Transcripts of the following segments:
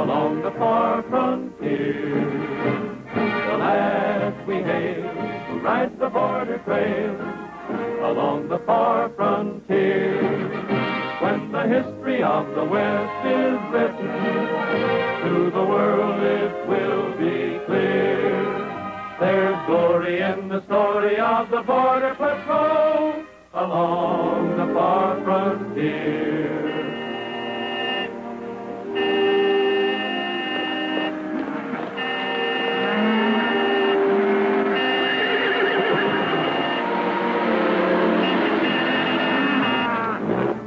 along the far frontier. The lads we hail who ride the border trail along the far frontier. When the history of the West is written, to the world it will be clear. There's glory in the story of the Border Patrol along the far frontier.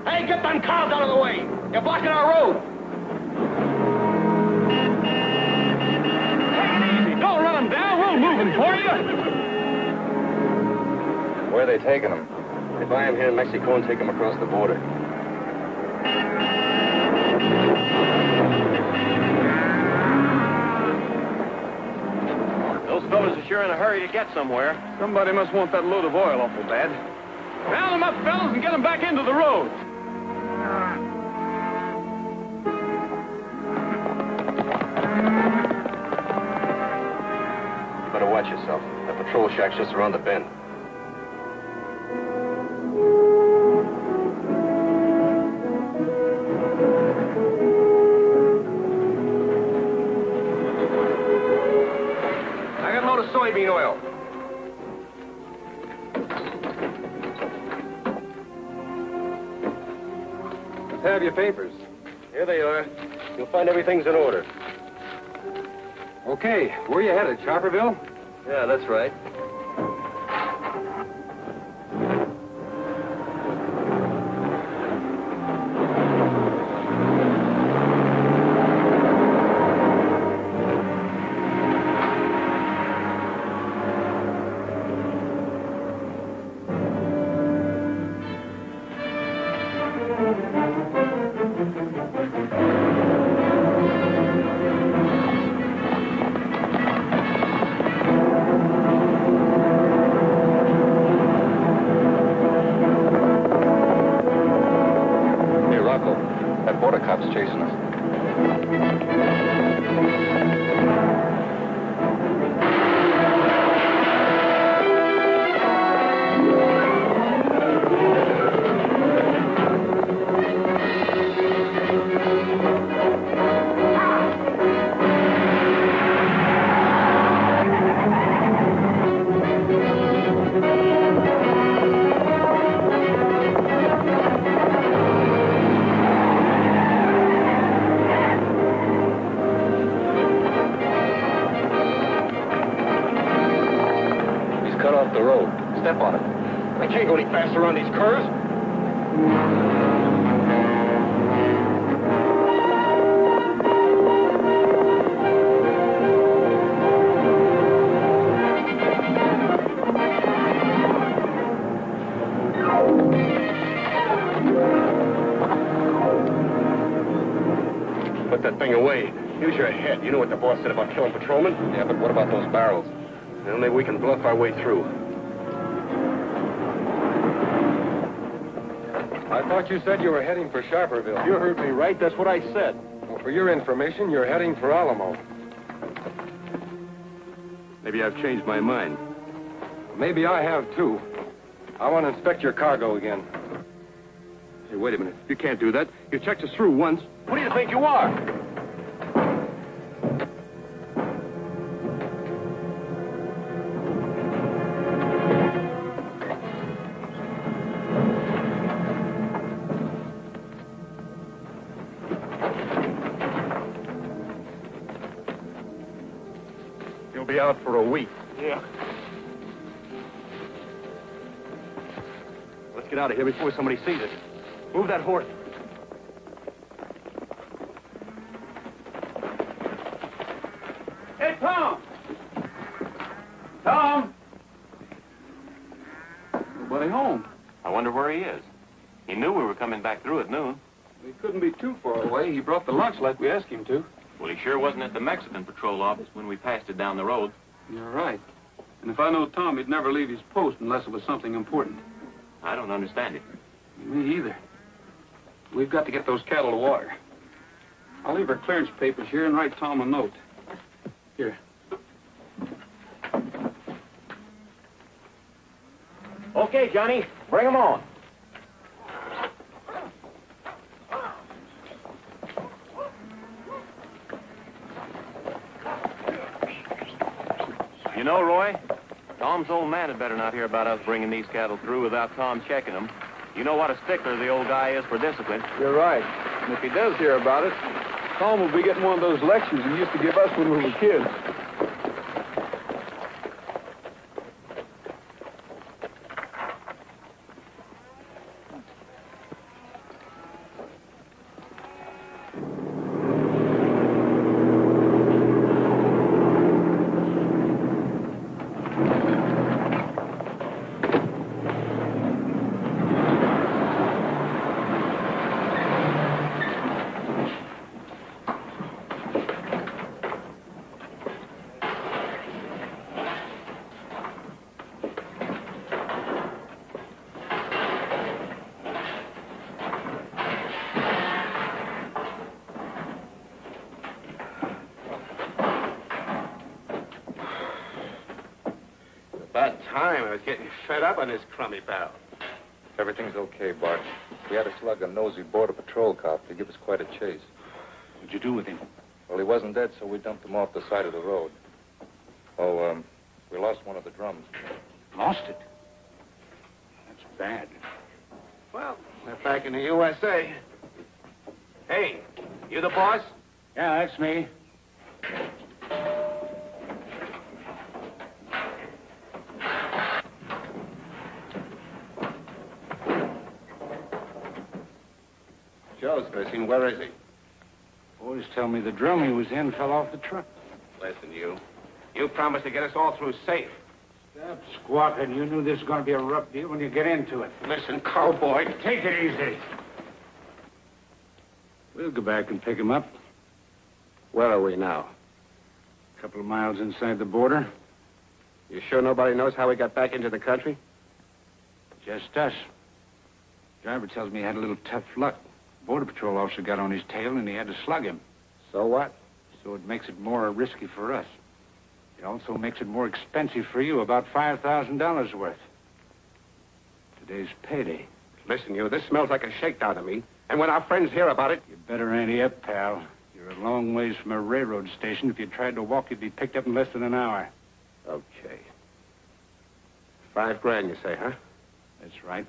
Hey, get them cars out of the way! You're blocking our road! Take it easy. Don't run them down. We'll move them for you. Where are they taking them? They buy them here in Mexico and take them across the border. Those fellas are sure in a hurry to get somewhere. Somebody must want that load of oil awful bad. Round them up, fellas, and get them back into the road. You better watch yourself. That patrol shack's just around the bend. I got a load of soybean oil. Let's have your papers. Here they are. You'll find everything's in order. Okay, where you headed, Sharperville? Yeah, that's right. That border cop's chasing us. Cut off the road. Step on it. I can't go any faster on these curves. Put that thing away. Use your head. You know what the boss said about killing patrolmen? Yeah, but what about those barrels? Well, maybe we can bluff our way through. I thought you said you were heading for Sharperville. You heard me right. That's what I said. Well, for your information, you're heading for Alamo. Maybe I've changed my mind. Maybe I have, too. I want to inspect your cargo again. Hey, wait a minute. You can't do that. You checked us through once. What do you think you are? You'll be out for a week. Yeah. Let's get out of here before somebody sees us. Move that horse. Hey, Tom! Tom! Nobody home. I wonder where he is. He knew we were coming back through at noon. He couldn't be too far away. He brought the lunch like we asked him to. Well, he sure wasn't at the Mexican patrol office when we passed it down the road. You're right. And if I know Tom, he'd never leave his post unless it was something important. I don't understand it. Me either. We've got to get those cattle to water. I'll leave her clearance papers here and write Tom a note. Here. Okay, Johnny. Bring him on. You know, Roy, Tom's old man had better not hear about us bringing these cattle through without Tom checking them. You know what a stickler the old guy is for discipline. You're right. And if he does hear about it, Tom will be getting one of those lectures he used to give us when we were kids. About time. I was getting fed up on this crummy barrel. Everything's okay, Bart. We had to slug a nosy border patrol cop to give us quite a chase. What'd you do with him? Well, he wasn't dead, so we dumped him off the side of the road. Oh, we lost one of the drums. Lost it? That's bad. Well, we're back in the USA. Hey, you the boss? Yeah, that's me. Joe's missing. Where is he? Boys tell me the drum he was in fell off the truck. Listen, you. You promised to get us all through safe. Stop squawking. You knew this was going to be a rough deal when you get into it. Listen, cowboy. Take it easy. We'll go back and pick him up. Where are we now? A couple of miles inside the border. You sure nobody knows how we got back into the country? Just us. Driver tells me he had a little tough luck. Border Patrol officer got on his tail and he had to slug him. So what? So it makes it more risky for us. It also makes it more expensive for you, about $5,000 worth. Today's payday. Listen, you, this smells like a shakedown to me. And when our friends hear about it... You better ante up, pal. You're a long ways from a railroad station. If you tried to walk, you'd be picked up in less than an hour. Okay. $5,000, you say, huh? That's right.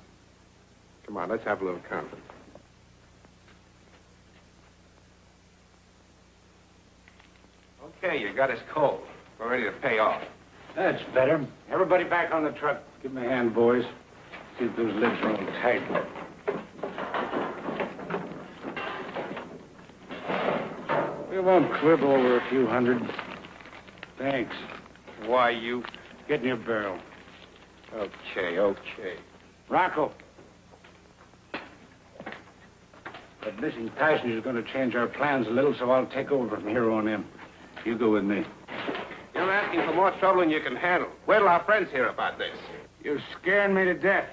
Come on, let's have a little count. Okay, you got us cold. We're ready to pay off. That's better. Everybody back on the truck. Give me a hand, boys. See if those lids are all tight. We won't quibble over a few hundred. Thanks. Why, you... Get in your barrel. Okay. Rocco. That missing passenger's going to change our plans a little, so I'll take over from here on in. You go with me. You're asking for more trouble than you can handle. Wait till our friends hear about this. You're scaring me to death.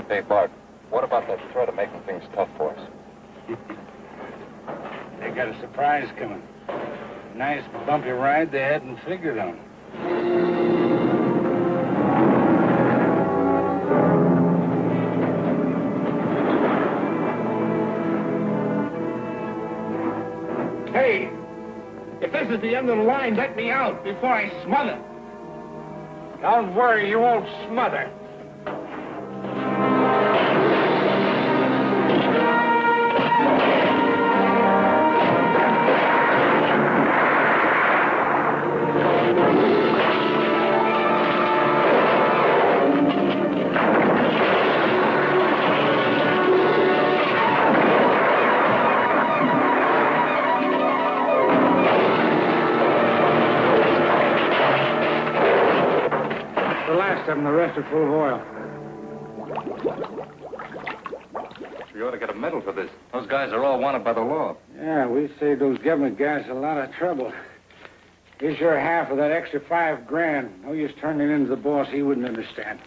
Hey, Bart, what about that threat of making things tough for us? They got a surprise coming. Nice bumpy ride they hadn't figured on. Hey, if this is the end of the line, let me out before I smother. Don't worry, you won't smother. The rest are full of oil. We ought to get a medal for this. Those guys are all wanted by the law. Yeah, we saved those government guys a lot of trouble. Here's your half of that extra $5,000. No use turning it into the boss. He wouldn't understand.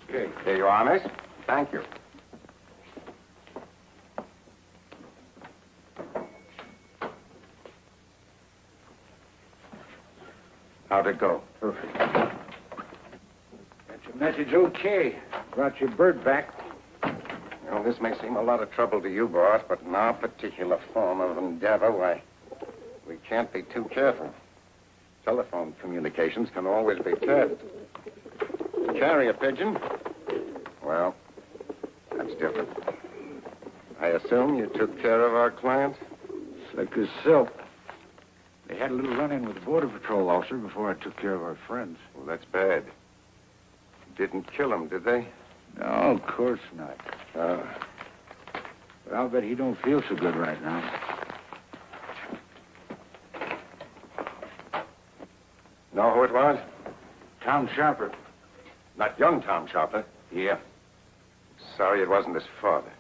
Okay, here you are, miss. Thank you. How'd it go? Perfect. Got your message okay. Brought your bird back. Well, this may seem a lot of trouble to you, boss, but in our particular form of endeavor, why, we can't be too careful. Telephone communications can always be tapped. Carrier pigeon? Well, that's different. I assume you took care of our client? Slick as silk. They had a little run-in with the Border Patrol officer before I took care of our friends. Well, that's bad. Didn't kill him, did they? No, of course not. But I'll bet he don't feel so good right now. Know who it was? Tom Sharper. Not young Tom Sharper. Yeah. Sorry it wasn't his father.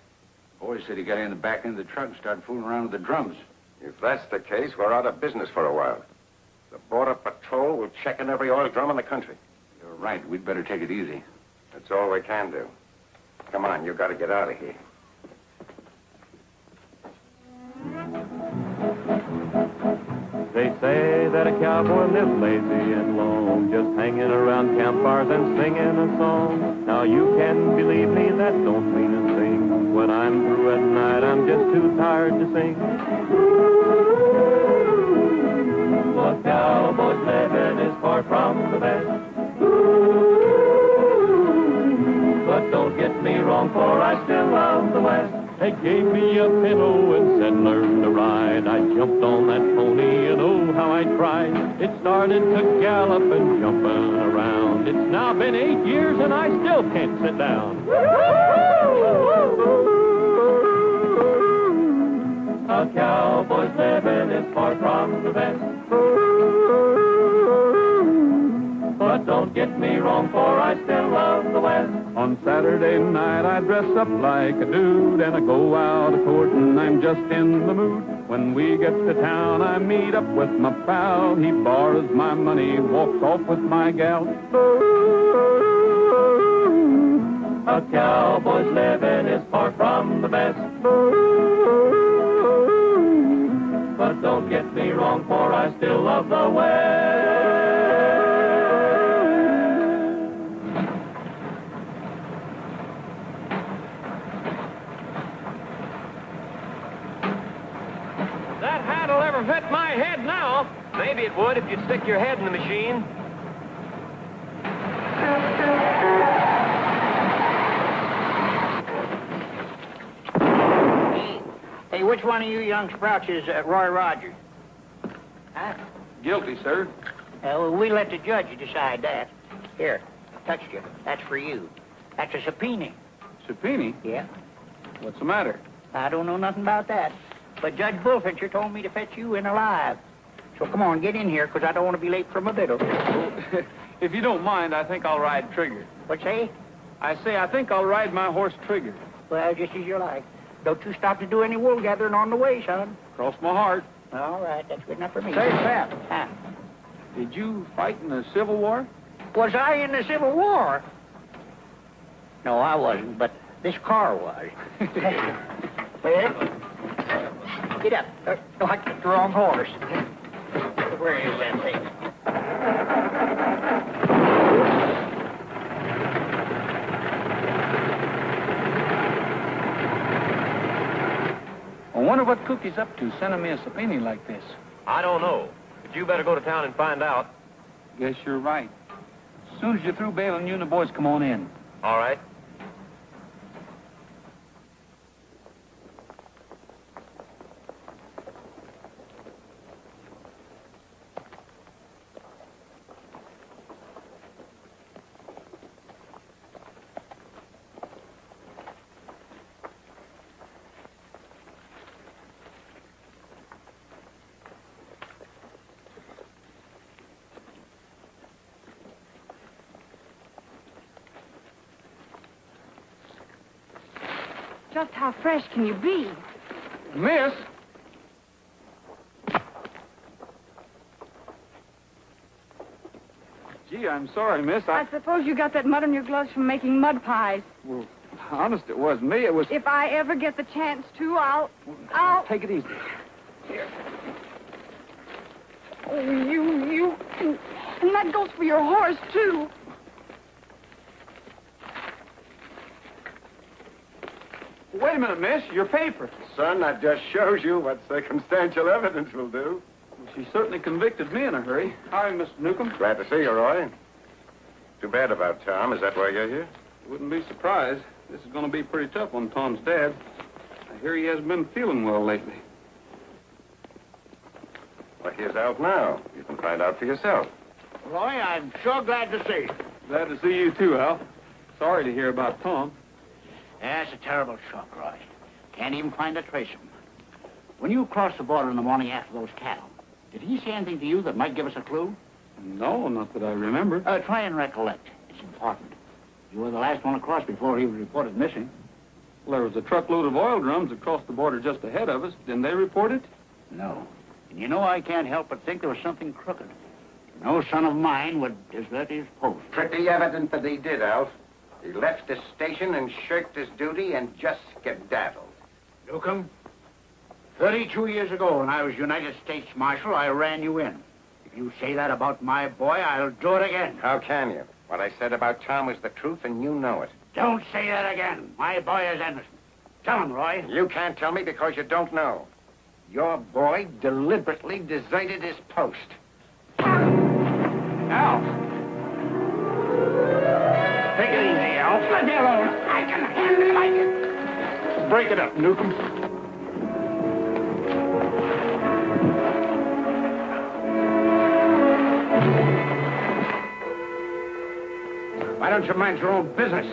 Boy said he got in the back end of the truck and started fooling around with the drums. If that's the case, we're out of business for a while. The Border Patrol will check in every oil drum in the country. You're right. We'd better take it easy. That's all we can do. Come on, you got to get out of here. They say that a cowboy lives lazy and lone, just hanging around campfires and singing a song. Now you can believe me, that don't mean a thing. When I'm through at night, I'm just too tired to sing. The cowboy's living is far from the best. But don't get me wrong, for I still love the West. They gave me a pillow and said, learn to ride. I jumped on that pony and oh, how I tried. It started to gallop and jumping around. It's now been 8 years and I still can't sit down. A cowboy's living is far from the best. But don't get me wrong, for I still love the West. On Saturday night, I dress up like a dude, and I go out a courtin', I'm just in the mood. When we get to town, I meet up with my pal. He borrows my money, walks off with my gal. A cowboy's living is far from the best. But don't get me wrong, for I still love the West. That hat'll ever fit my head now. Maybe it would if you'd stick your head in the machine. Hey, which one of you young sprouts is Roy Rogers? Huh? Guilty, sir. Well, we let the judge decide that. Here, I touched you. That's for you. That's a subpoena. Subpoena? Yeah. What's the matter? I don't know nothing about that. But Judge Bullfincher told me to fetch you in alive. So come on, get in here, because I don't want to be late for my biddle. If you don't mind, I think I'll ride Trigger. What say? I say I think I'll ride my horse Trigger. Well, just as you like. Don't you stop to do any wool gathering on the way, son. Cross my heart. All right, that's good enough for me. Say, Pat. Huh? Did you fight in the Civil War? Was I in the Civil War? No, I wasn't, but this car was. Well, get up. No, I took the wrong horse. Where is that thing? I wonder what Cookie's up to, sending me a subpoena like this. I don't know, but you better go to town and find out. Guess you're right. As soon as you're through bailing, you and the boys come on in. All right. Just how fresh can you be? Miss? Gee, I'm sorry, miss. I suppose you got that mud on your gloves from making mud pies. Well, honest, it wasn't me. It was... If I ever get the chance to, I'll... Take it easy. Oh, you... And that goes for your horse, too. Wait a minute, miss. Your paper. Son, that just shows you what circumstantial evidence will do. She certainly convicted me in a hurry. Hi, Mr. Newcomb. Glad to see you, Roy. Too bad about Tom. Is that why you're here? Wouldn't be surprised. This is going to be pretty tough on Tom's dad. I hear he hasn't been feeling well lately. Well, he's out now. You can find out for yourself. Roy, I'm sure glad to see you. Glad to see you, too, Al. Sorry to hear about Tom. That's a terrible shock, Roy. Can't even find a trace of him. When you crossed the border in the morning after those cattle, did he say anything to you that might give us a clue? No, not that I remember. Try and recollect. It's important. You were the last one across before he was reported missing. Well, there was a truckload of oil drums across the border just ahead of us. Didn't they report it? No. And you know, I can't help but think there was something crooked. No son of mine would desert his post. Pretty evident that he did, Alf. He left the station and shirked his duty and just skedaddled. Newcomb, 32 years ago when I was United States Marshal, I ran you in. If you say that about my boy, I'll do it again. How can you? What I said about Tom was the truth, and you know it. Don't say that again. My boy is innocent. Tell him, Roy. You can't tell me because you don't know. Your boy deliberately deserted his post. Alf! Take it easy, Alf. Let me alone. I can handle it like it. Break it up, Newcomb. Why don't you mind your own business?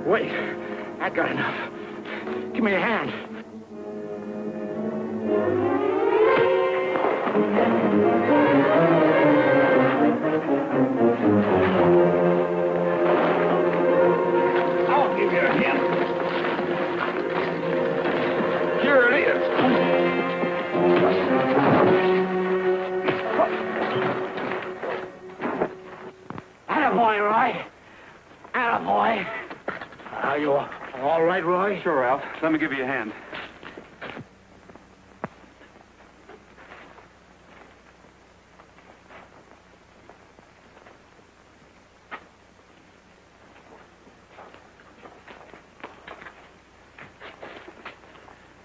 Wait. I've got enough. Give me a hand. I'll give you a hand. Here it is. Attaboy, Roy. Attaboy. Are you all right, Roy? Sure, Alf. Let me give you a hand.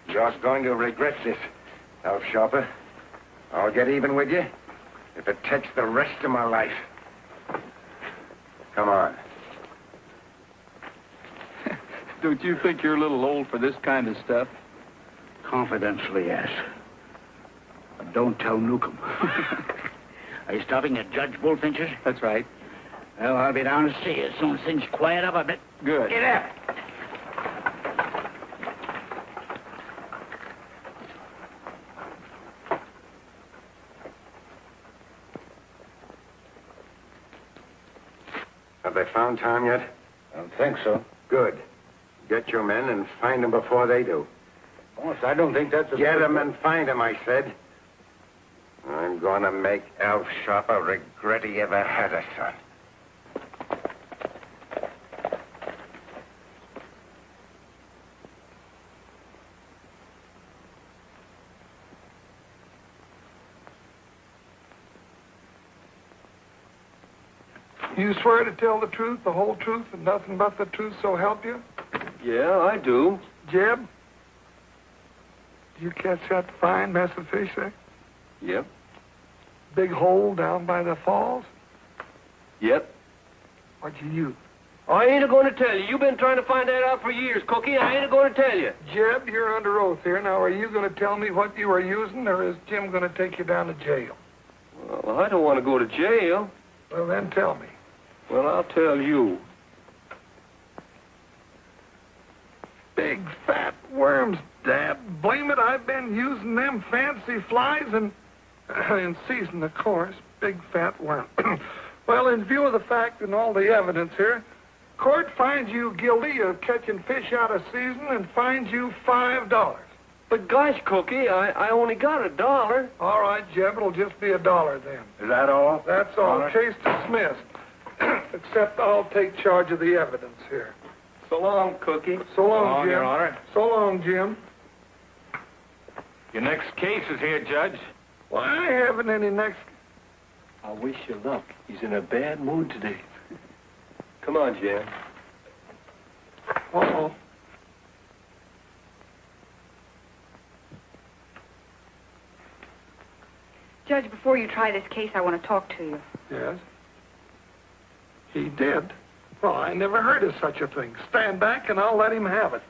You're going to regret this, Alf Sharper. I'll get even with you if it takes the rest of my life. Come on. Don't you think you're a little old for this kind of stuff? Confidentially, yes. But don't tell Newcomb. Are you stopping at Judge Bullfinch's? That's right. Well, I'll be down to see you as soon as things quiet up a bit. Good. Get up. Have they found Tom yet? I don't think so. Good. Get your men and find them before they do. Boss, I don't think that's a... Get them and find them, I said. I'm going to make Alf Sharper regret he ever had a son. You swear to tell the truth, the whole truth, and nothing but the truth, so help you? Yeah, I do. Jeb? Did you catch that fine mess of fish there? Yep. Big hole down by the falls? Yep. What'd you use? I ain't going to tell you. You've been trying to find that out for years, Cookie. I ain't going to tell you. Jeb, you're under oath here. Now, are you going to tell me what you are using, or is Jim going to take you down to jail? Well, I don't want to go to jail. Well, then tell me. Well, I'll tell you. Big fat worms, Dad. Blame it, I've been using them fancy flies and in season, of course. Big fat worm. Well, in view of the fact and all the evidence here, court finds you guilty of catching fish out of season and fines you $5. But gosh, Cookie, I only got $1. All right, Jeb, it'll just be $1 then. Is that all? That's all. Case dismissed. Except I'll take charge of the evidence here. So long, Cookie. So long, Jim. Your Honor. So long, Jim. Your next case is here, Judge. Well, I haven't any next... I wish you luck. He's in a bad mood today. Come on, Jim. Uh-oh. Judge, before you try this case, I want to talk to you. Yes? He did? Well, I never heard of such a thing. Stand back and I'll let him have it.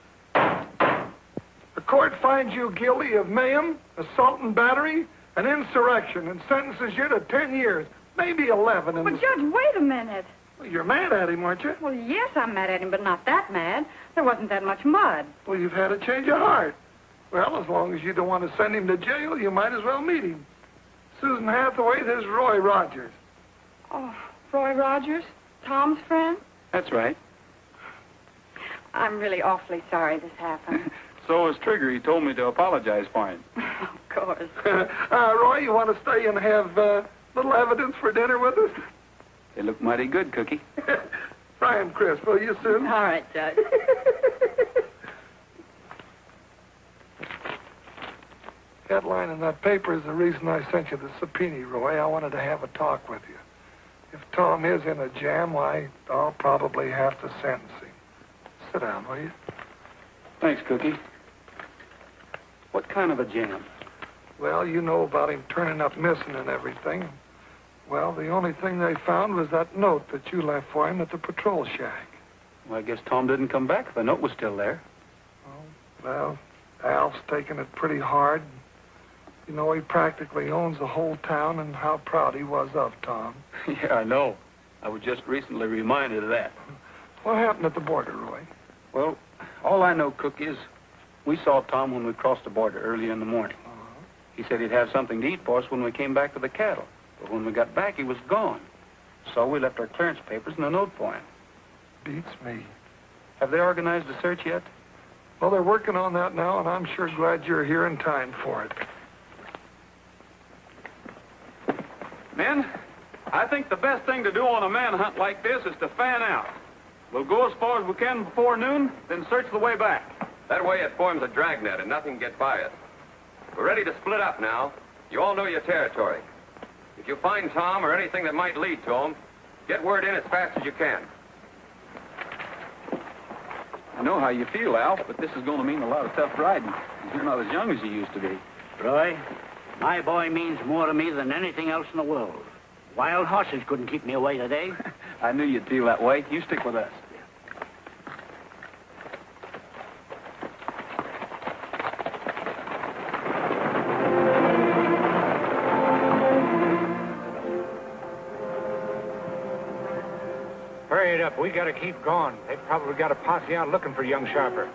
The court finds you guilty of mayhem, assault and battery, and insurrection, and sentences you to 10 years, maybe 11. But, Judge, wait a minute. Well, you're mad at him, aren't you? Well, yes, I'm mad at him, but not that mad. There wasn't that much mud. Well, you've had a change of heart. Well, as long as you don't want to send him to jail, you might as well meet him. Susan Hathaway, there's Roy Rogers. Oh, Roy Rogers? Tom's friend? That's right. I'm really awfully sorry this happened. So is Trigger. He told me to apologize for him. Of course. Roy, you want to stay and have little evidence for dinner with us? They look mighty good, Cookie. Fry 'em crisp, will you, Susan? All right, Judge. That line in that paper is the reason I sent you the subpoena, Roy. I wanted to have a talk with you. If Tom is in a jam, why, I'll probably have to sentence him. Sit down, will you? Thanks, Cookie. What kind of a jam? Well, you know about him turning up missing and everything. Well, the only thing they found was that note that you left for him at the patrol shack. Well, I guess Tom didn't come back. The note was still there. Well, Al's taking it pretty hard. You know, he practically owns the whole town, and how proud he was of Tom. Yeah, I know. I was just recently reminded of that. What happened at the border, Roy? Well, all I know, Cook, is we saw Tom when we crossed the border early in the morning. He said he'd have something to eat for us when we came back to the cattle. But when we got back, he was gone. So we left our clearance papers and a note for him. Beats me. Have they organized a search yet? Well, they're working on that now, and I'm sure glad you're here in time for it. Men, I think the best thing to do on a manhunt like this is to fan out. We'll go as far as we can before noon, then search the way back. That way it forms a dragnet and nothing gets by us. We're ready to split up now. You all know your territory. If you find Tom or anything that might lead to him, get word in as fast as you can. I know how you feel, Al, but this is going to mean a lot of tough riding. You're not as young as you used to be. Roy, my boy means more to me than anything else in the world. Wild horses couldn't keep me away today. I knew you'd feel that way. You stick with us. Hurry it up. We got to keep going. They've probably got a posse out looking for young Sharper.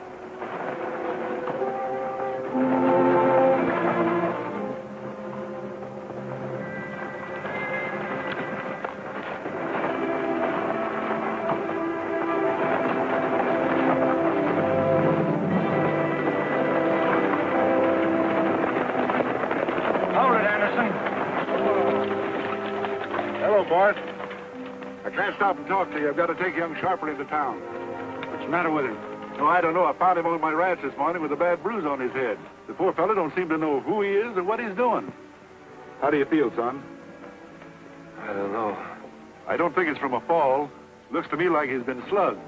Hold it, Anderson. Hello, Bart. I can't stop and talk to you. I've got to take young Sharper into town. What's the matter with him? Oh, I don't know. I found him on my ranch this morning with a bad bruise on his head. The poor fellow don't seem to know who he is or what he's doing. How do you feel, son? I don't know. I don't think it's from a fall. Looks to me like he's been slugged.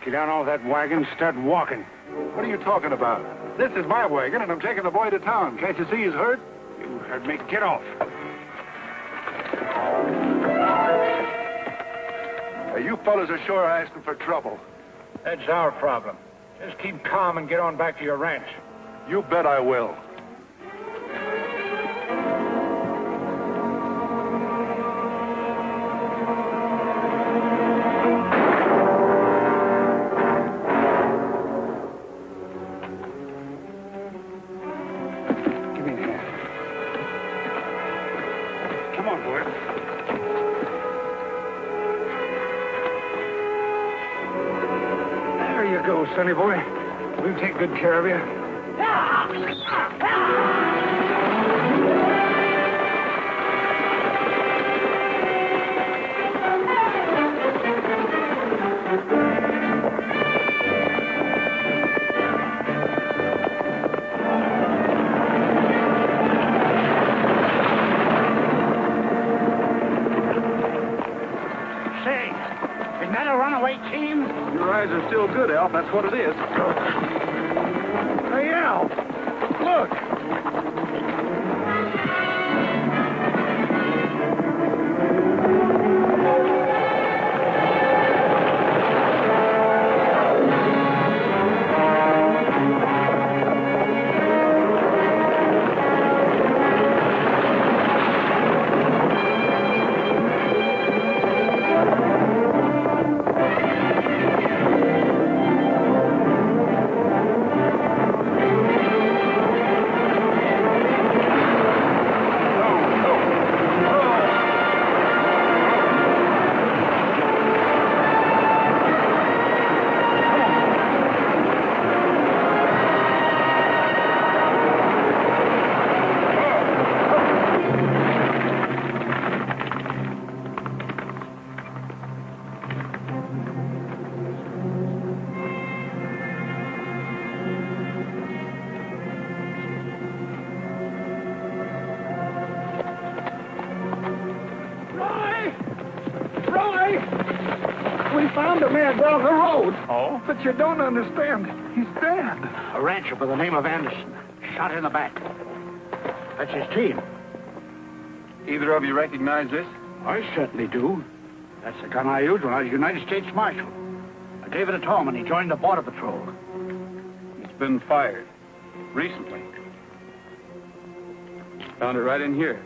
Get down off that wagon, start walking. What are you talking about? This is my wagon, and I'm taking the boy to town. Can't you see he's hurt? You heard me. Get off. You fellas are sure asking for trouble. That's our problem. Just keep calm and get on back to your ranch. You bet I will. Give me a hand. Come on, Bart. There you go, sonny boy. We'll take good care of you. Say, isn't that a runaway team? Your eyes are still good, Alf. That's what it is. Hey, Al, look. We found a man down the road. Oh? But you don't understand. He's dead. A rancher by the name of Anderson. Shot in the back. That's his team. Either of you recognize this? I certainly do. That's the gun I used when I was United States Marshal. I gave it to Tom when he joined the Border Patrol. It's been fired. Recently. Found it right in here.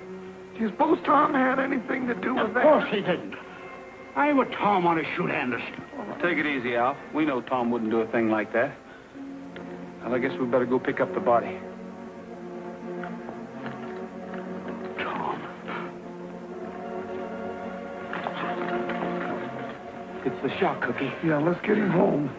Do you suppose Tom had anything to do with that? Of course he didn't. Why would Tom want to shoot Anderson? Take it easy, Alf. We know Tom wouldn't do a thing like that. Well, I guess we better go pick up the body. Tom. It's the shock, Cookie. Yeah, let's get him home.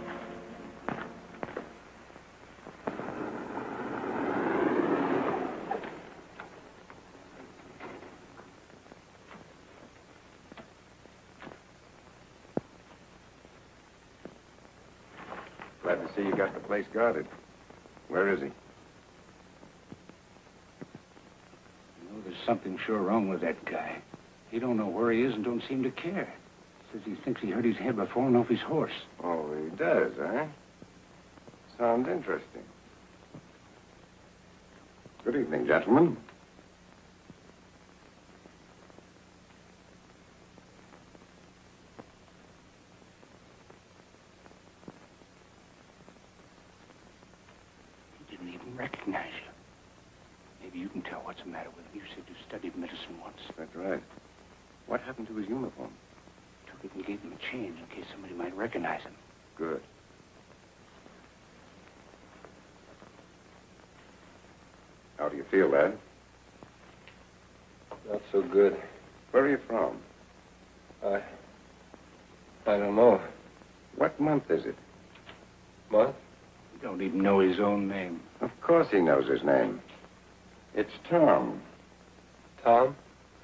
Glad to see you got the place guarded. Where is he? You know, there's something sure wrong with that guy. He don't know where he is and don't seem to care. Says he thinks he hurt his head by falling off his horse. Oh, he does, eh? Sounds interesting. Good evening, gentlemen. He didn't even recognize you. Maybe you can tell what's the matter with him. You said you studied medicine once. That's right. What happened to his uniform? Took it and gave him a change in case somebody might recognize him. Good. How do you feel, lad? Not so good. Where are you from? I don't know. What month is it? What? He don't even know his own name. Of course he knows his name. It's Tom. Tom?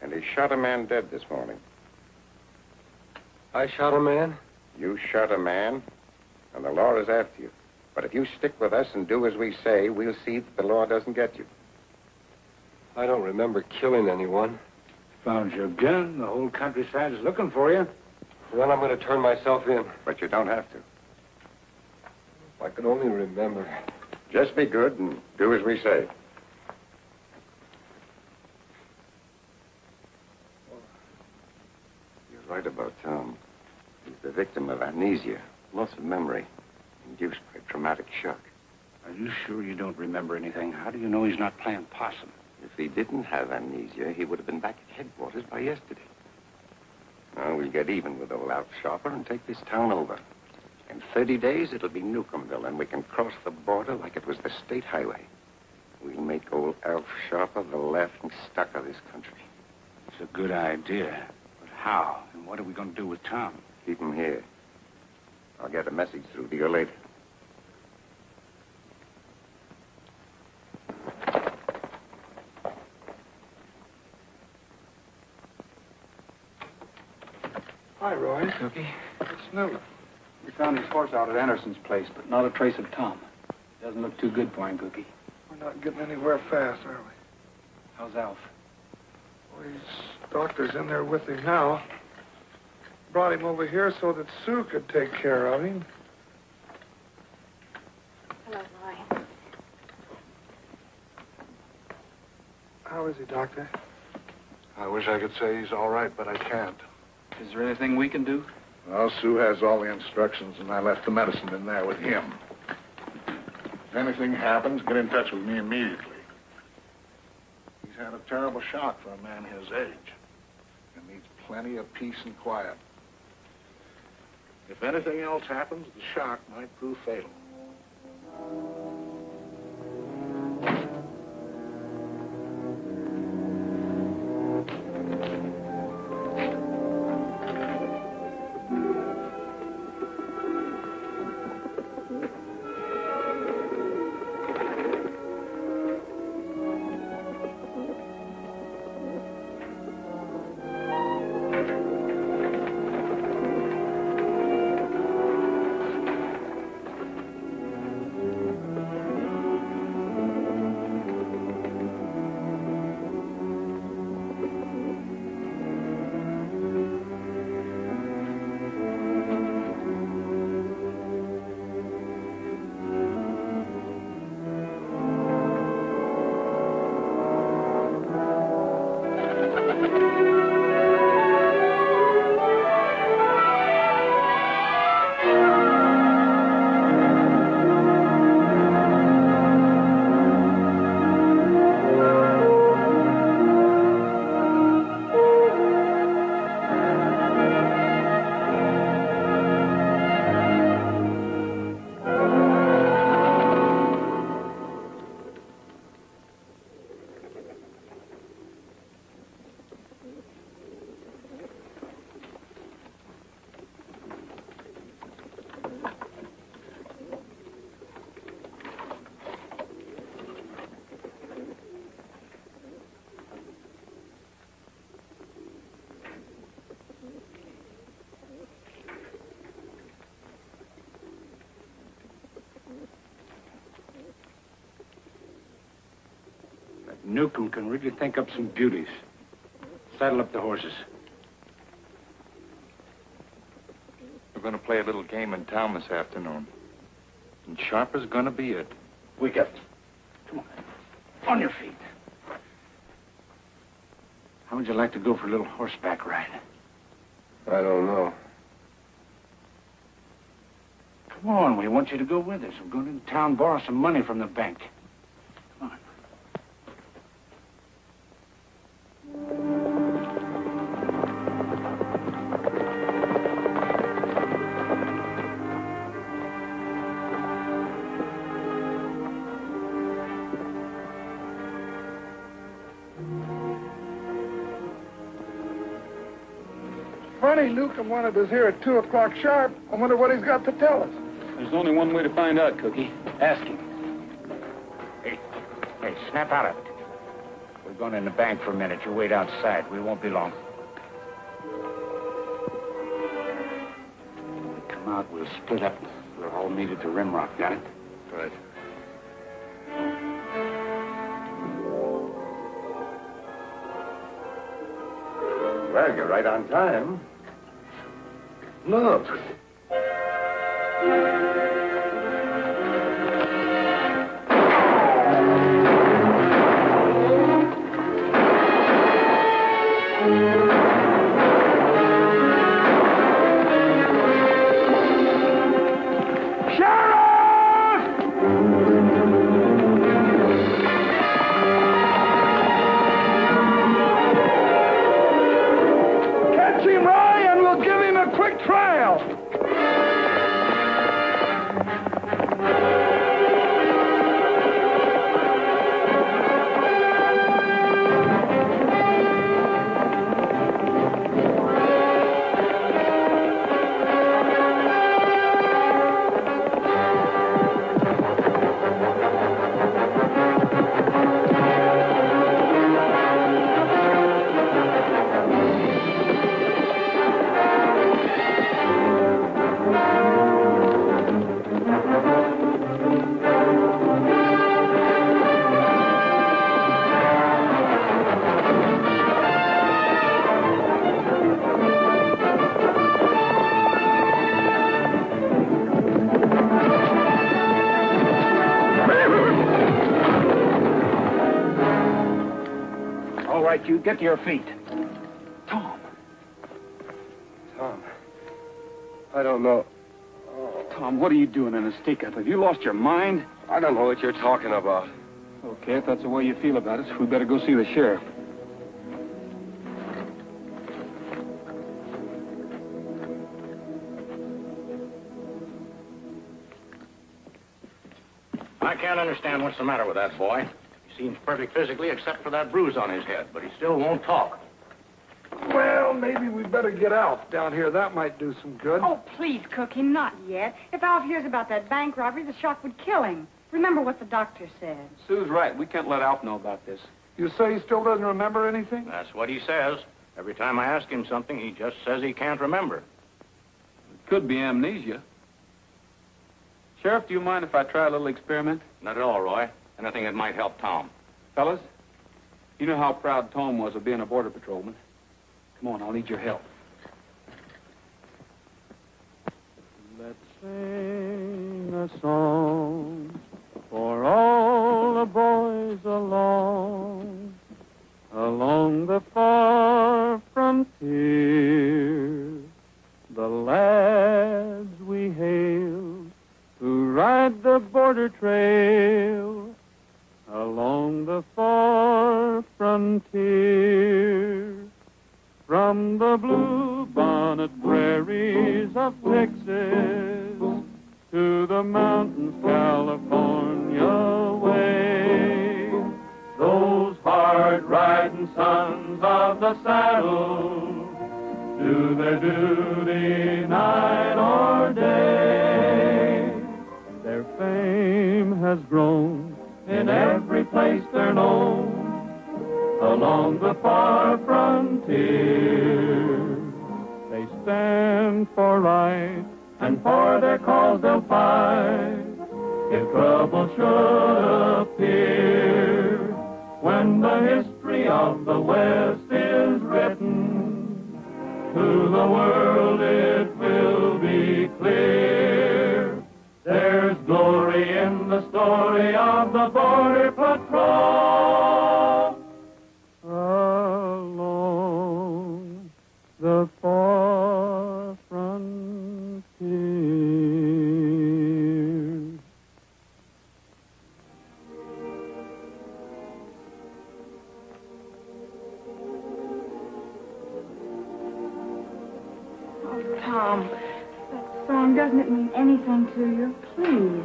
And he shot a man dead this morning. I shot a man? You shot a man, and the law is after you. But if you stick with us and do as we say, we'll see that the law doesn't get you. I don't remember killing anyone. Found your gun. The whole countryside's looking for you. Then I'm going to turn myself in. But you don't have to. If I could only remember. Just be good and do as we say. You're right about Tom. He's the victim of amnesia, loss of memory, induced by traumatic shock. Are you sure you don't remember anything? How do you know he's not playing possum? If he didn't have amnesia, he would have been back at headquarters by yesterday. Now, we'll get even with old Alf Sharper and take this town over. In 30 days, it'll be Newcombville, and we can cross the border like it was the state highway. We'll make old Alf Sharper the laughing stock of this country. It's a good idea. But how? And what are we going to do with Tom? Keep him here. I'll get a message through to you later. Hi, Roy. Cookie, It's new. we found his horse out at Anderson's place, but not a trace of Tom. Doesn't look too good for him, Cookie. We're not getting anywhere fast, are we? How's Alf? Well, his doctor's in there with him now. Brought him over here so that Sue could take care of him. Hello, Roy. How is he, Doctor? I wish I could say he's all right, but I can't. Is there anything we can do? Well, Sue has all the instructions, and I left the medicine in there with him. If anything happens, get in touch with me immediately. He's had a terrible shock for a man his age, and needs plenty of peace and quiet. If anything else happens, the shock might prove fatal. Newcomb can really think up some beauties. Saddle up the horses. We're going to play a little game in town this afternoon. And Sharper's going to be it. Wake up. Come on. On your feet. How would you like to go for a little horseback ride? I don't know. Come on, we want you to go with us. We're going into town, borrow some money from the bank. Come on. Funny, Newcomb wanted us here at 2 o'clock sharp. I wonder what he's got to tell us. There's only one way to find out, Cookie. Ask him. Hey, snap out of it. We're going in the bank for a minute. You wait outside. We won't be long. When we come out, we'll split up. We'll all meet at the Rimrock. Got it? Right. Well, you're right on time. Look. right, you get to your feet. Tom, I don't know. Tom, what are you doing in a stick-up? Have you lost your mind? I don't know what you're talking about. Okay, if that's the way you feel about it, we better go see the sheriff. I can't understand what's the matter with that boy. He seems perfect physically except for that bruise on his head, but he still won't talk. Well, maybe we better get out down here. That might do some good. Oh, please, Cookie, not yet. If Alf hears about that bank robbery, the shock would kill him. Remember what the doctor said. Sue's right. We can't let Alf know about this. You say he still doesn't remember anything? That's what he says. Every time I ask him something, he just says he can't remember. It could be amnesia. Sheriff, do you mind if I try a little experiment? Not at all, Roy. Anything that might help Tom. Fellas, you know how proud Tom was of being a border patrolman. Come on, I'll need your help. Let's sing a song for all the boys along the far frontier, the lads we hail who ride the border trail along the far frontier. From the blue bonnet prairies of Texas to the mountains California way, those hard-riding sons of the saddle do their duty night or day. Their fame has grown in every place they're known along the far frontier. They stand for right, and for their cause they'll fight if trouble should appear. When the history of the West is written, to the world it will be clear. There's glory in the story of the Border Patrol along the far frontier. Oh, Tom, that song, doesn't it mean anything to you? Please.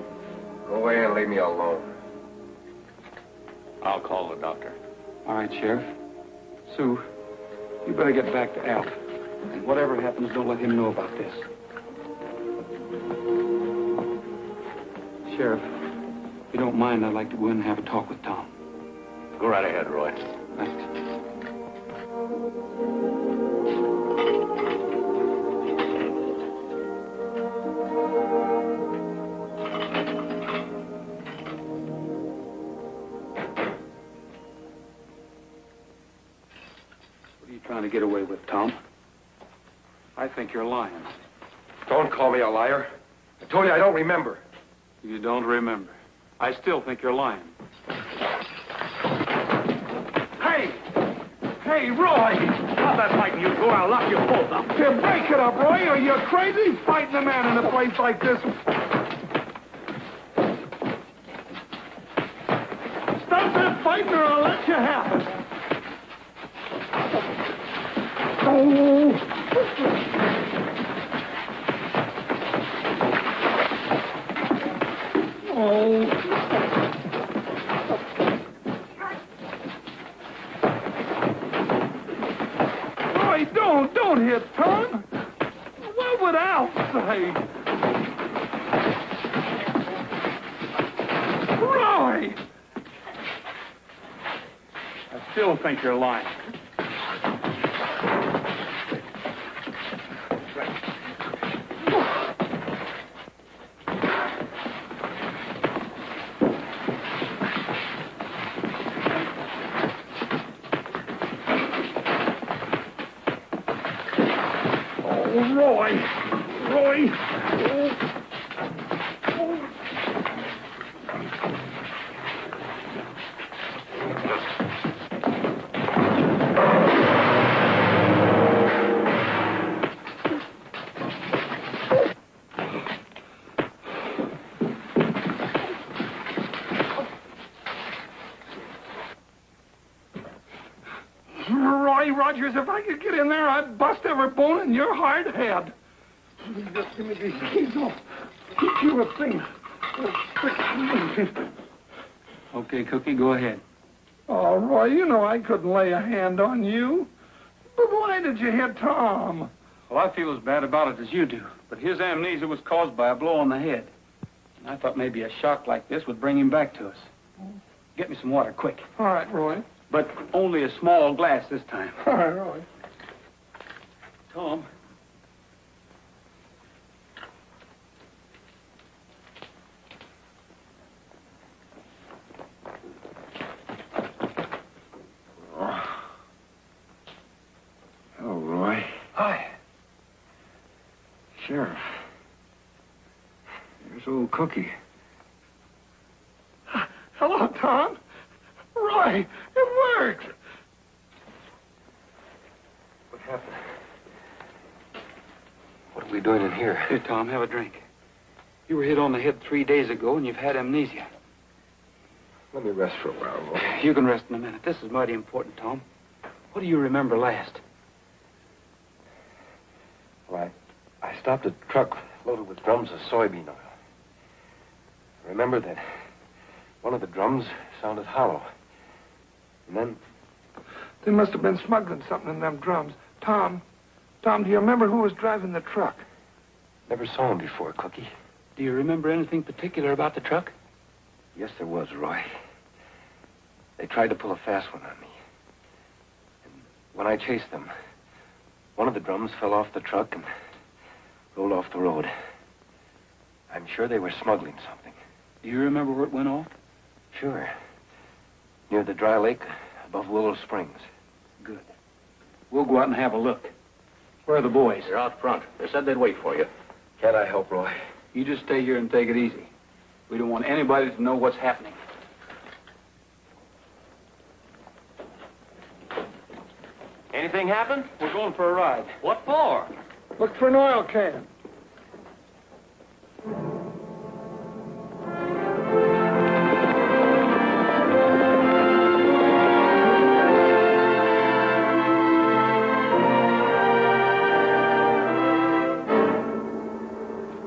Go away and leave me alone. I'll call the doctor. All right, Sheriff. Sue, you better get back to Alf. And whatever happens, don't let him know about this. Sheriff, if you don't mind, I'd like to go in and have a talk with Tom. Go right ahead, Roy. Thanks. What are you trying to get away with, Tom? I think you're lying. Don't call me a liar. I told you I don't remember. You don't remember. I still think you're lying. Hey! Hey, Roy! Stop that fighting, you two. I'll lock you both up. Here, break it up, Roy. Are you crazy? Fighting a man in a place like this. Stop that fighting or I'll let you have it. Oh! Oh. Roy, don't hit Tom. What would Alf say? Roy! I still think you're lying. Roy! Roy! Roy Rogers, if I could get in there, I'd bust every bone in your hard head. Just give me these keys. I'll teach you a thing. Okay, Cookie, go ahead. Oh, Roy, you know I couldn't lay a hand on you. But why did you hit Tom? Well, I feel as bad about it as you do, but his amnesia was caused by a blow on the head. And I thought maybe a shock like this would bring him back to us. Get me some water, quick. All right, Roy. But only a small glass this time. All right, Roy. Tom. Oh, Roy. Hi. Sheriff. There's old Cookie. Hello, Tom. Roy, it worked. What happened? What are we doing in here? Here, Tom, have a drink. You were hit on the head 3 days ago, and you've had amnesia. Let me rest for a while, Roy. You can rest in a minute. This is mighty important, Tom. What do you remember last? Well, I stopped a truck loaded with drums of soybean oil. I remember that one of the drums sounded hollow. And then... They must have been smuggling something in them drums. Tom, do you remember who was driving the truck? Never saw him before, Cookie. Do you remember anything particular about the truck? Yes, there was, Roy. They tried to pull a fast one on me. And when I chased them, one of the drums fell off the truck and rolled off the road. I'm sure they were smuggling something. Do you remember where it went off? Sure. Near the dry lake above Willow Springs. Good. We'll go out and have a look. Where are the boys? They're out front. They said they'd wait for you. Can't I help, Roy? You just stay here and take it easy. We don't want anybody to know what's happening. Anything happen? We're going for a ride. What for? Look for an oil can.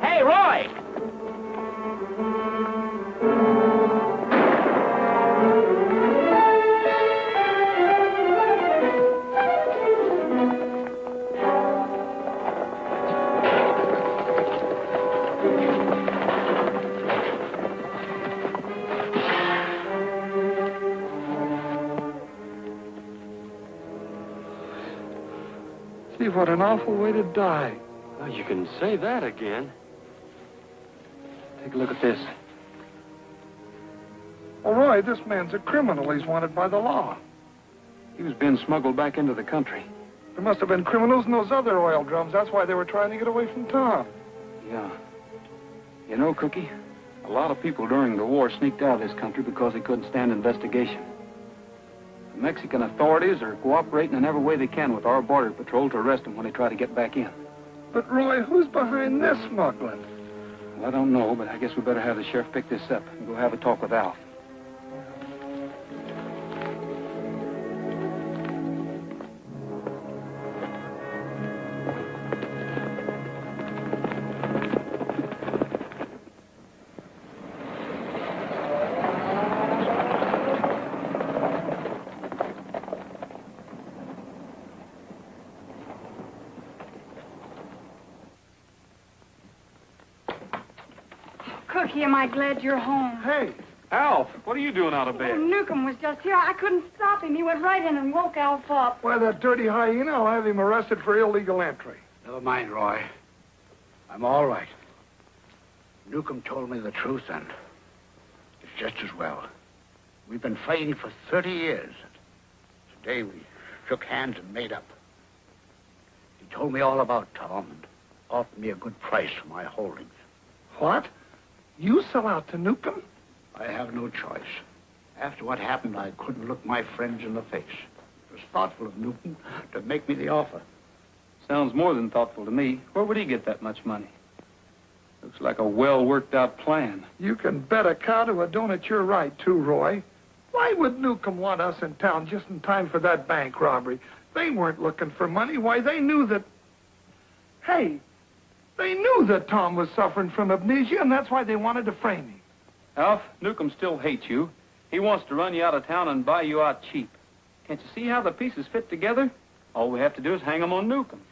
Hey, Roy! See, what an awful way to die. Well, you can say that again. Take a look at this. Well, Roy, this man's a criminal. He's wanted by the law. He was being smuggled back into the country. There must have been criminals in those other oil drums. That's why they were trying to get away from Tom. Yeah. You know, Cookie, a lot of people during the war sneaked out of this country because they couldn't stand investigation. The Mexican authorities are cooperating in every way they can with our border patrol to arrest them when they try to get back in. But, Roy, who's behind this smuggling? Well, I don't know, but I guess we better have the sheriff pick this up and go have a talk with Alf. Cookie, am I glad you're home? Hey. Alf, what are you doing out of Oh, bed? Newcomb was just here. I couldn't stop him. He went right in and woke Alf up. Why, that dirty hyena, I'll have him arrested for illegal entry. Never mind, Roy. I'm all right. Newcomb told me the truth, and it's just as well. We've been fighting for 30 years. Today we shook hands and made up. He told me all about Tom and offered me a good price for my holdings. What? You sell out to Newcomb? I have no choice. After what happened, I couldn't look my friends in the face. It was thoughtful of Newcomb to make me the offer. Sounds more than thoughtful to me. Where would he get that much money? Looks like a well-worked-out plan. You can bet a cow to a donut you're right, too, Roy. Why would Newcomb want us in town just in time for that bank robbery? They weren't looking for money. Why, they knew that... Hey, they knew that Tom was suffering from amnesia, and that's why they wanted to frame him. Alf, Newcomb still hates you. He wants to run you out of town and buy you out cheap. Can't you see how the pieces fit together? All we have to do is hang them on Newcomb.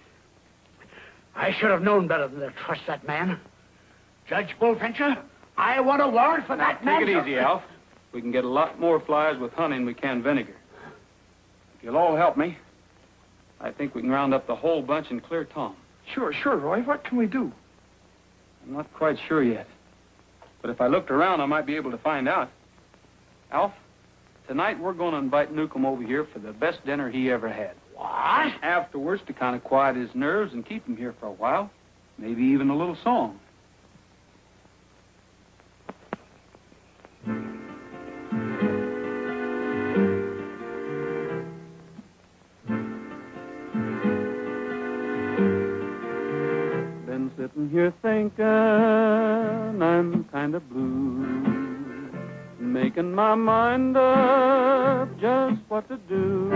I should have known better than to trust that man. Judge Bullfincher, I want a warrant for that man. Take it easy, Alf. We can get a lot more flies with honey than we can vinegar. If you'll all help me, I think we can round up the whole bunch and clear Tom. Sure, Roy. What can we do? I'm not quite sure yet. But if I looked around, I might be able to find out. Alf, tonight we're going to invite Newcomb over here for the best dinner he ever had. What? Afterwards, to kind of quiet his nerves and keep him here for a while, maybe even a little song. Been sitting here thinking I'm kind of blue, making my mind up just what to do.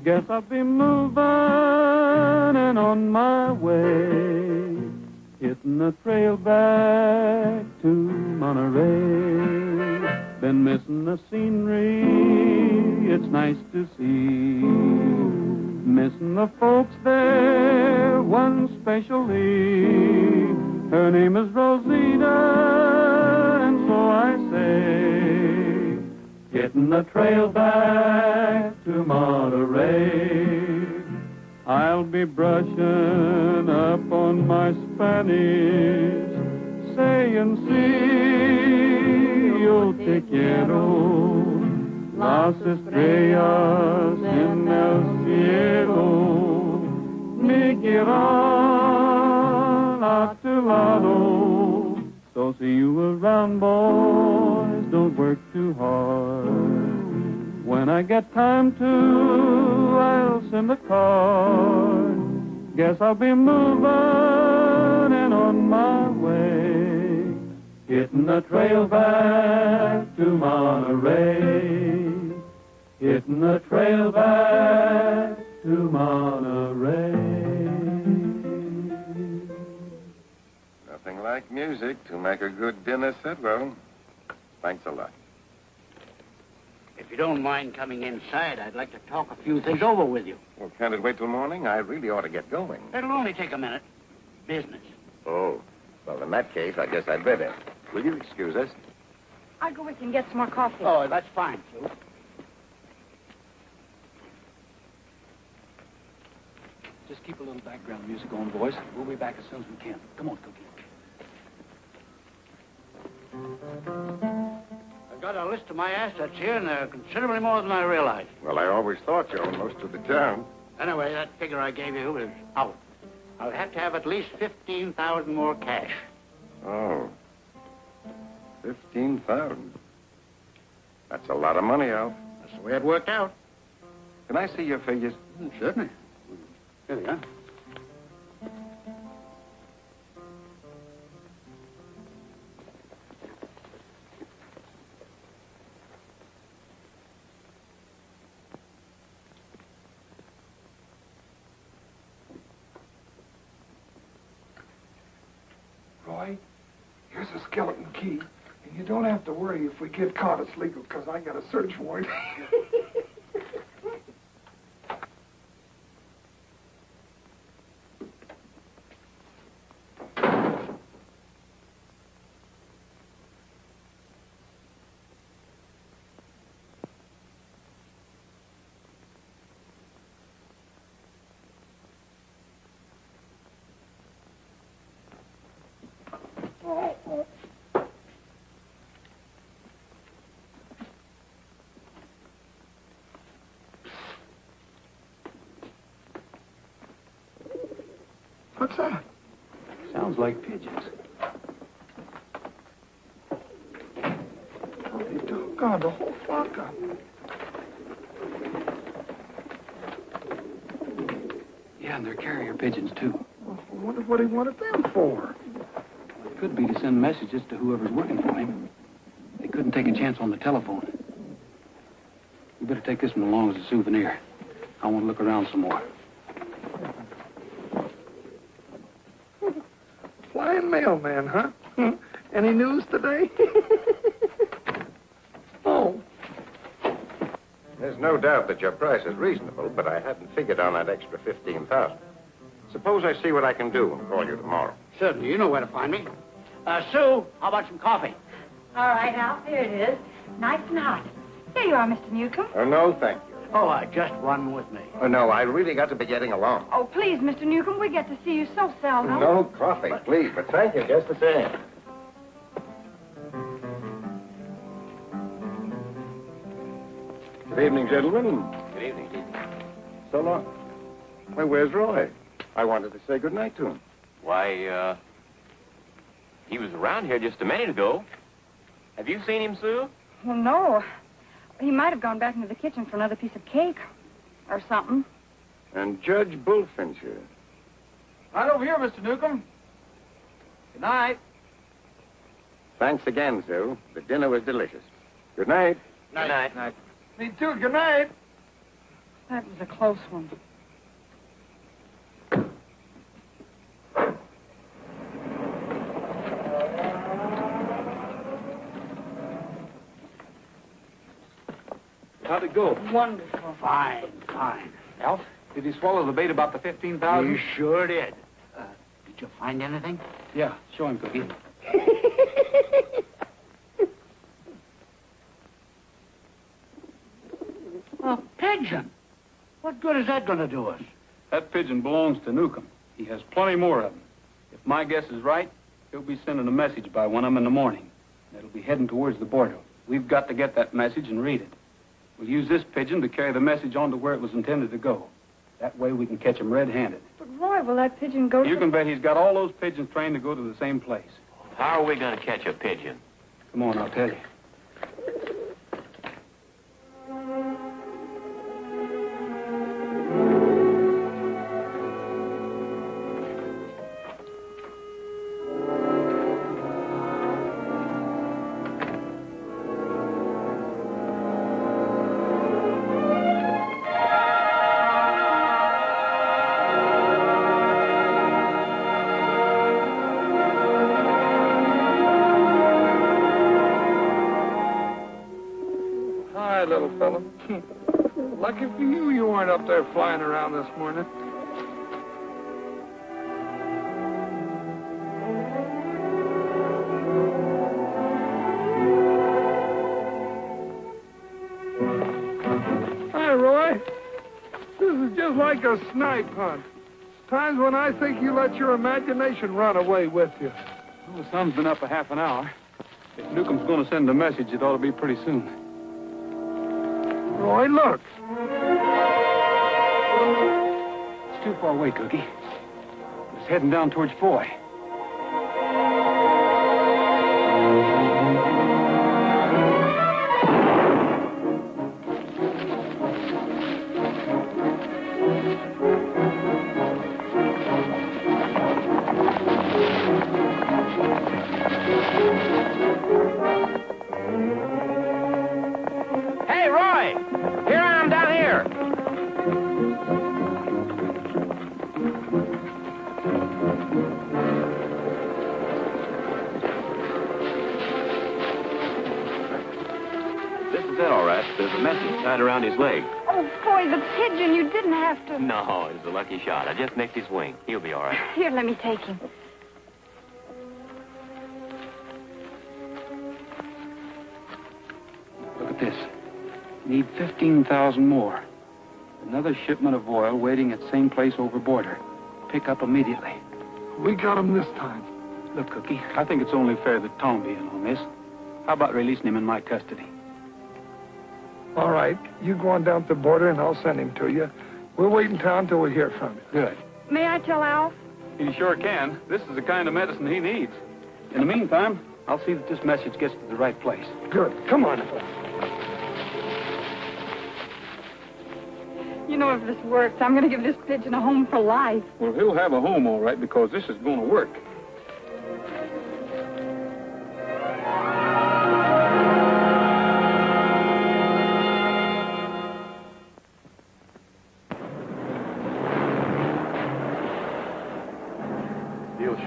Guess I'll be moving and on my way, hitting the trail back to Monterey. Been missing the scenery, it's nice to see. Missing the folks there, one especially. Her name is Rosita, and so I say, hitting the trail back to Monterey. I'll be brushing up on my Spanish, saying, si yo te quiero, las estrellas en el cielo me quieran a tu lado. So see you around, boys, don't work too hard. When I get time to, I'll send a card. Guess I'll be moving and on my way, hitting the trail back to Monterey. Hitting the trail back to Monterey. Nothing like music to make a good dinner set, well. Thanks a lot. If you don't mind coming inside, I'd like to talk a few things over with you. Well, can't it wait till morning? I really ought to get going. It'll only take a minute. Business. Oh, well, in that case, I guess I'd better. Will you excuse us? I'll go with you and get some more coffee. Oh, that's fine, Sue. Just keep a little background music on, boys. We'll be back as soon as we can. Come on, Cookie. I've got a list of my assets here, and they're considerably more than I realized. Well, I always thought you owned most of the town. Anyway, that figure I gave you is out. I'll have to have at least 15,000 more cash. Oh. 15,000. That's a lot of money, Alf. That's the way it worked out. Can I see your figures? Certainly. Here they are. Roy, here's a skeleton key. And you don't have to worry if we get caught. It's legal, because I got a search warrant. What's that? Sounds like pigeons. Holy doggone, the whole flock of them. Yeah, and they're carrier pigeons, too. Well, I wonder what he wanted them for. It could be to send messages to whoever's working for him. They couldn't take a chance on the telephone. better take this one along as a souvenir. I want to look around some more. Flying mailman, huh? Any news today? Oh. There's no doubt that your price is reasonable, but I hadn't figured on that extra 15,000. Suppose I see what I can do and call you tomorrow. Certainly. You know where to find me. Sue, how about some coffee? All right, Alf, here it is. Nice and hot. Here you are, Mr. Newcomb. Oh, no, thank you. Oh, just one with me. Oh, no, I really got to be getting along. Oh, please, Mr. Newcomb, we get to see you so seldom. No coffee, please, but thank you just the same. Good evening, gentlemen. Good evening. So long. Why, where's Roy? I wanted to say good night to him. Why, he was around here just a minute ago. Have you seen him, Sue? Well, no. He might have gone back into the kitchen for another piece of cake or something. And Judge Bullfinch here. Right over here, Mr. Newcomb. Good night. Thanks again, Sue. The dinner was delicious. Good night. Good night. Me too. Good night. That was a close one. How'd it go? Wonderful. Fine. Alf, did he swallow the bait about the 15,000? You sure did. Did you find anything? Yeah, show him, Cookie. A pigeon. What good is that going to do us? That pigeon belongs to Newcomb. He has plenty more of them. If my guess is right, he'll be sending a message by one of them in the morning. It'll be heading towards the border. We've got to get that message and read it. We'll use this pigeon to carry the message on to where it was intended to go. That way we can catch him red-handed. But, Roy, will that pigeon go to... You can bet he's got all those pigeons trained to go to the same place. How are we going to catch a pigeon? Come on, I'll tell you. Little fella. Lucky for you, you weren't up there flying around this morning. Hi, Roy. This is just like a snipe hunt. Times when I think you let your imagination run away with you. Well, the sun's been up a half an hour. If Newcomb's going to send a message, it ought to be pretty soon. Roy, look. It's too far away, Cookie. It's heading down towards Foy. Hey, Roy! Here I am down here. This is it, all right. There's a message tied around his leg. Oh, boy, the pigeon. You didn't have to... No, it was a lucky shot. I just nicked his wing. He'll be all right. Here, let me take him. Look at this. Need 15,000 more. Another shipment of oil waiting at same place over border. Pick up immediately. We got him this time. Look, Cookie, I think it's only fair that Tom be in on this. How about releasing him in my custody? All right. You go on down to the border, and I'll send him to you. We'll wait in town till we hear from you. Good. May I tell Alf? He sure can. This is the kind of medicine he needs. In the meantime, I'll see that this message gets to the right place. Good. Come on. You know, if this works, I'm going to give this pigeon a home for life. Well, he'll have a home, all right, because this is going to work.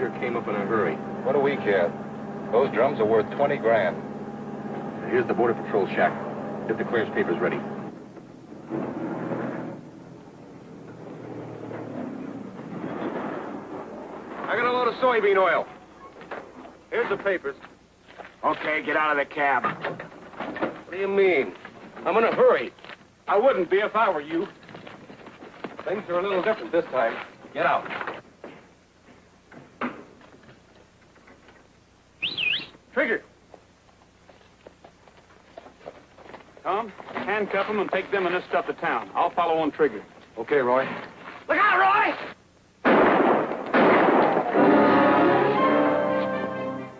sure came up in a hurry. What do we care? Those drums are worth 20 grand. Here's the Border Patrol shack. Get the clearance papers ready. I got a load of soybean oil. Here's the papers. Okay, get out of the cab. What do you mean? I'm in a hurry. I wouldn't be if I were you. Things are a little different this time. Get out. Trigger. Tom, handcuff them and take them and this stuff to town. I'll follow on Trigger. Okay, Roy. Look out, Roy!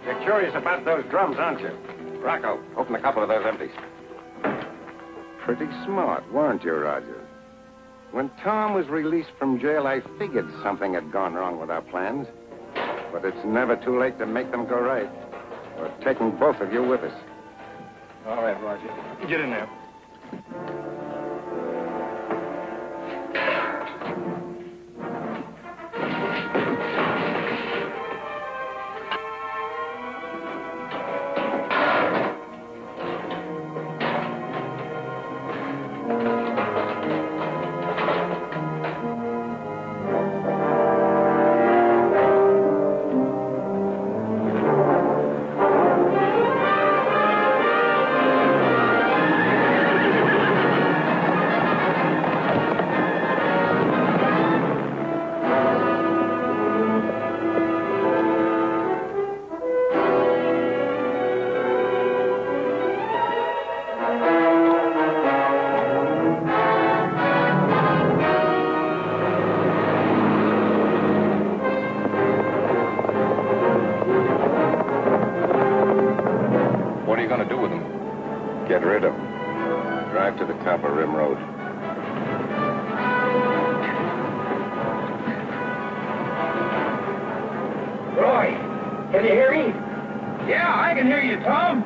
You're curious about those drums, aren't you? Rocco, open a couple of those empties. Pretty smart, weren't you, Roger? When Tom was released from jail, I figured something had gone wrong with our plans. But it's never too late to make them go right. We're taking both of you with us. All right, Roger. Get in there. Get rid of them. Drive to the top of Rim Road. Roy, can you hear me? Yeah, I can hear you, Tom.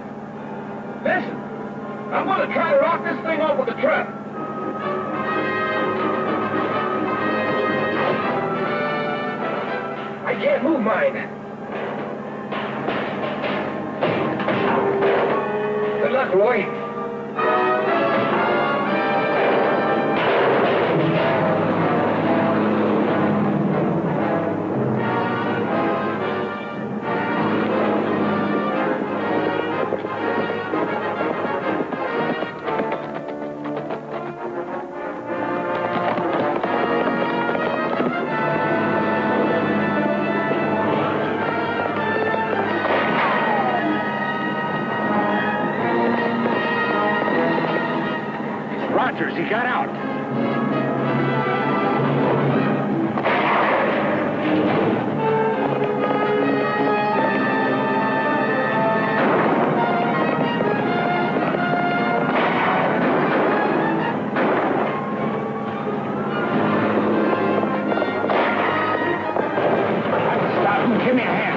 Listen, I'm going to try to rock this thing off with the truck. I can't move mine. Good luck, Roy. He got out. Stop him. Give me a hand.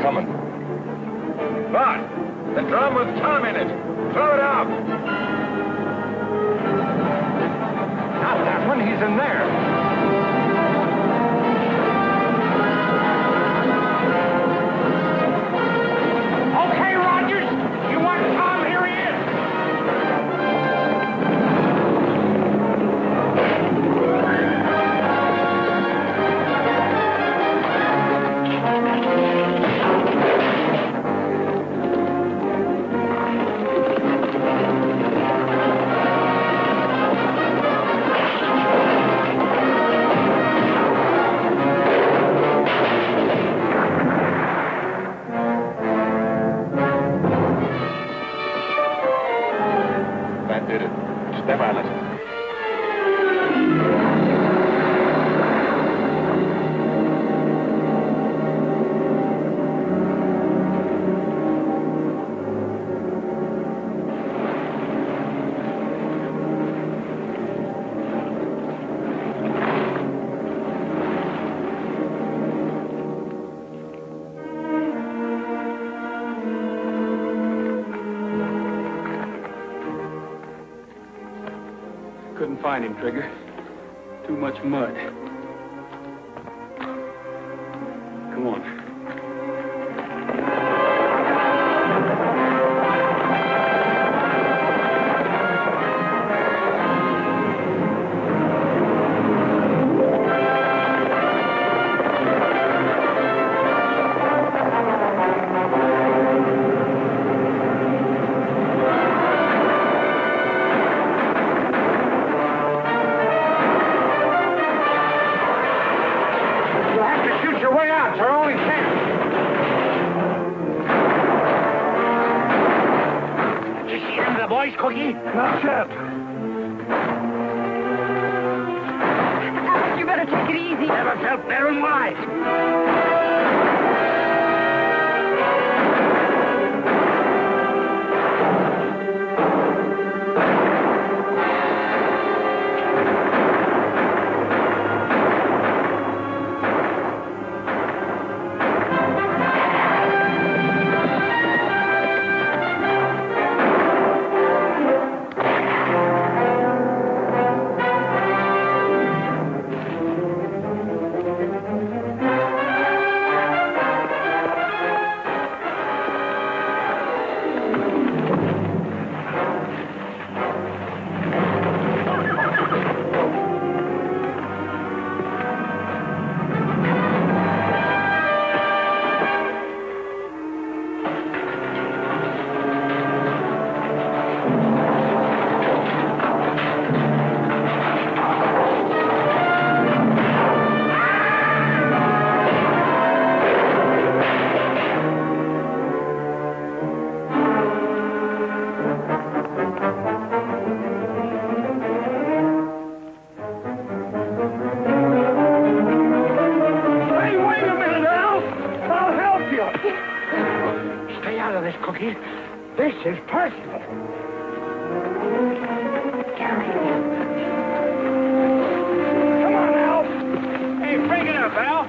Coming. Bart, the drum with Tom in it. Throw it out. Not that one. He's in there. Okay, Rogers. You want Tom? Here he is. That did it. Step on it. Couldn't find him, Trigger. Too much mud. Come on. Cookie? Not yet. You better take it easy. Never felt better in life. Cookie. This is personal. Come on, Alf. Hey, break it up, Al.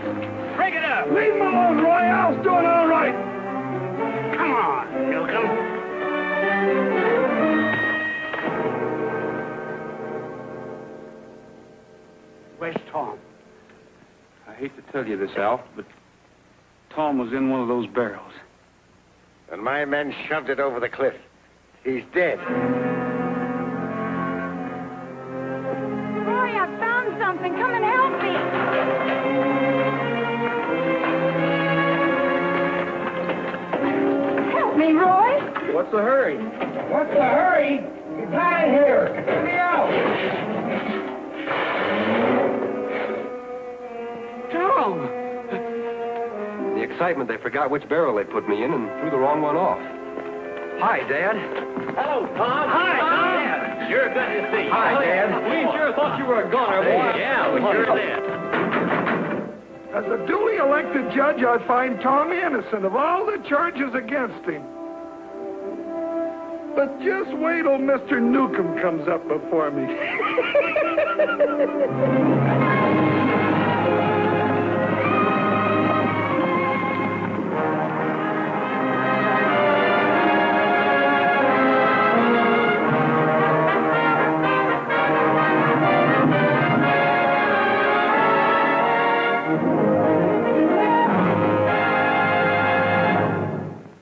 Break it up. Leave him alone, Roy. Al's doing all right. Come on, Newcomb. Where's Tom? I hate to tell you this, Al, but Tom was in one of those barrels. And my men shoved it over the cliff. He's dead. Roy, I found something. Come and help me. Help me, Roy. What's the hurry? What's the hurry? Get out of here. Get me out. Tom! The excitement, they forgot which barrel they put me in and threw the wrong one off. Hi, Dad. Hello, Tom. Hi, Tom. Sure good to see you. Hi, Dad. We sure thought you were a goner, boy. Yeah, we sure did. As a duly elected judge, I find Tom innocent of all the charges against him. But just wait till Mr. Newcomb comes up before me.